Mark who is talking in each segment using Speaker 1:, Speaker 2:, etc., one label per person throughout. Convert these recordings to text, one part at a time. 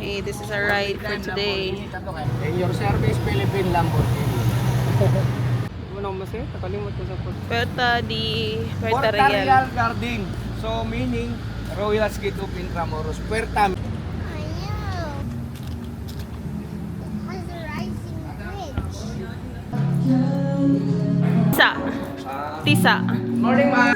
Speaker 1: Okay, this is our ride for today.
Speaker 2: In your service, Philippine Lamborghini.
Speaker 3: Ano masaya? Nakalimot ko sa
Speaker 1: Puerta
Speaker 2: Puerta
Speaker 1: Real.
Speaker 2: Real Garden. So meaning, Royal Gate of Intramuros. Puerta.
Speaker 4: I know. It has a rising bridge.
Speaker 1: Tisa.
Speaker 2: Morning, ma'am.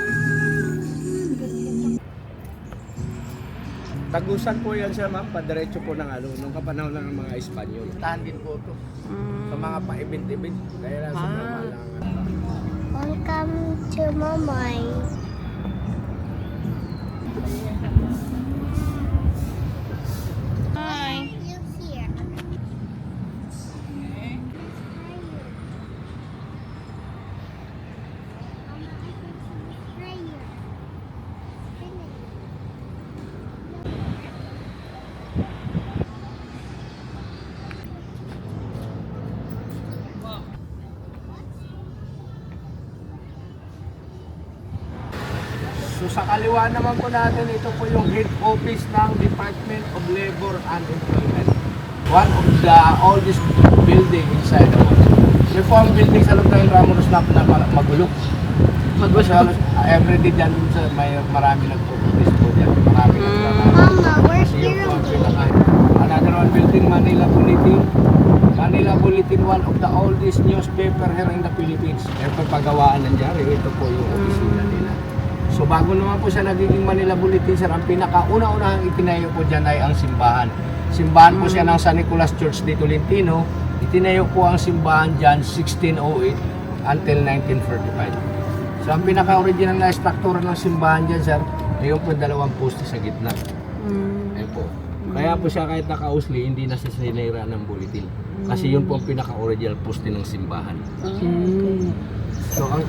Speaker 2: Tagusan po yan siya, ma'am. Padiretso po ng nung kapanahon lang ng mga Espanyol. Tahan din po ito. Sa mga pa-event-event. Kaya lang sa mga malangan.
Speaker 4: Welcome to Mumbai.
Speaker 1: Hi.
Speaker 4: You here?
Speaker 2: So sa kaliwa naman po natin, ito po yung head office ng Department of Labor and Employment. One of the oldest building inside the mall. Yung po ang building sa loob ng Intramuros na magulo. Magulo. Everyday dyan sa may marami nagpo-protest po dyan. Marami nagtrabaho.
Speaker 4: Mama, where's
Speaker 2: Kasi yun
Speaker 4: your
Speaker 2: po ang another one building, Manila Bulletin. Manila Bulletin, one of the oldest newspaper here in the Philippines. Ito pagawaan ng Jari, ito po yung opisina nila. So bago naman po siya nagiging Manila Bulletin, sir, ang pinakauna-unahang itinayo po dyan ay ang simbahan. Simbahan po siya ng San Nicolas Church de Tolentino. Itinayo po ang simbahan dyan 1608 until 1945. So ang pinaka-original na struktura ng simbahan dyan, sir, ay yung po dalawang poste sa gitna. Ayun po. Kaya po siya kahit naka-usli, hindi na siya sinira ng bulletin. Kasi yun po ang pinaka-original poste ng simbahan. So ang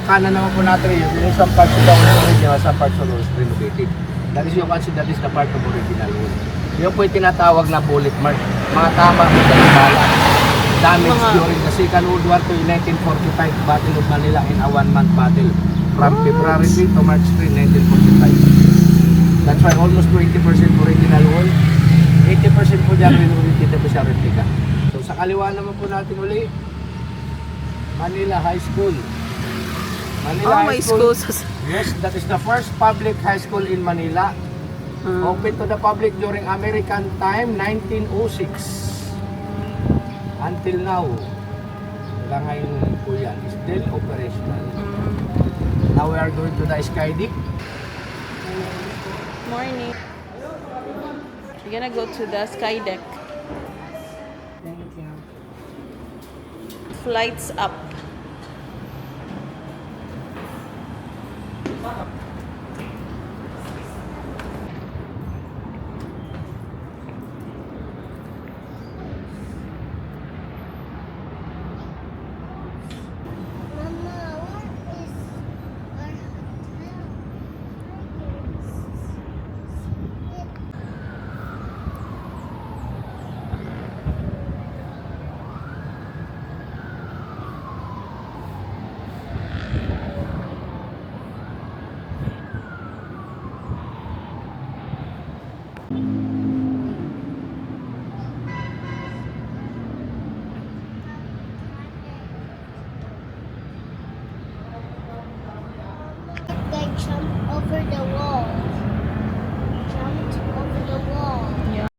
Speaker 2: kanan naman po natin yung some parts of the original, some parts of the renovated. That is yung consider that is the part of original wood. Yun po yung tinatawag na bullet mark. Mga tama po sa bala. Damage during the Second World War to 1945 Battle of Manila in a one-month battle from February 3 to March 3, 1945. That's why almost 20% original wood. 80% po dyan renovated po siya replica. So sa kaliwa naman po natin uli, Manila High School. Manila High School. Yes, that is the first public high school in Manila. Open to the public during American time, 1906. Until now, hanggang ngayon po yan, is still operational. Now we are going to the Sky Deck.
Speaker 1: Morning. We're gonna go to the Sky Deck. Flights up.
Speaker 4: Mama, what is our hotel?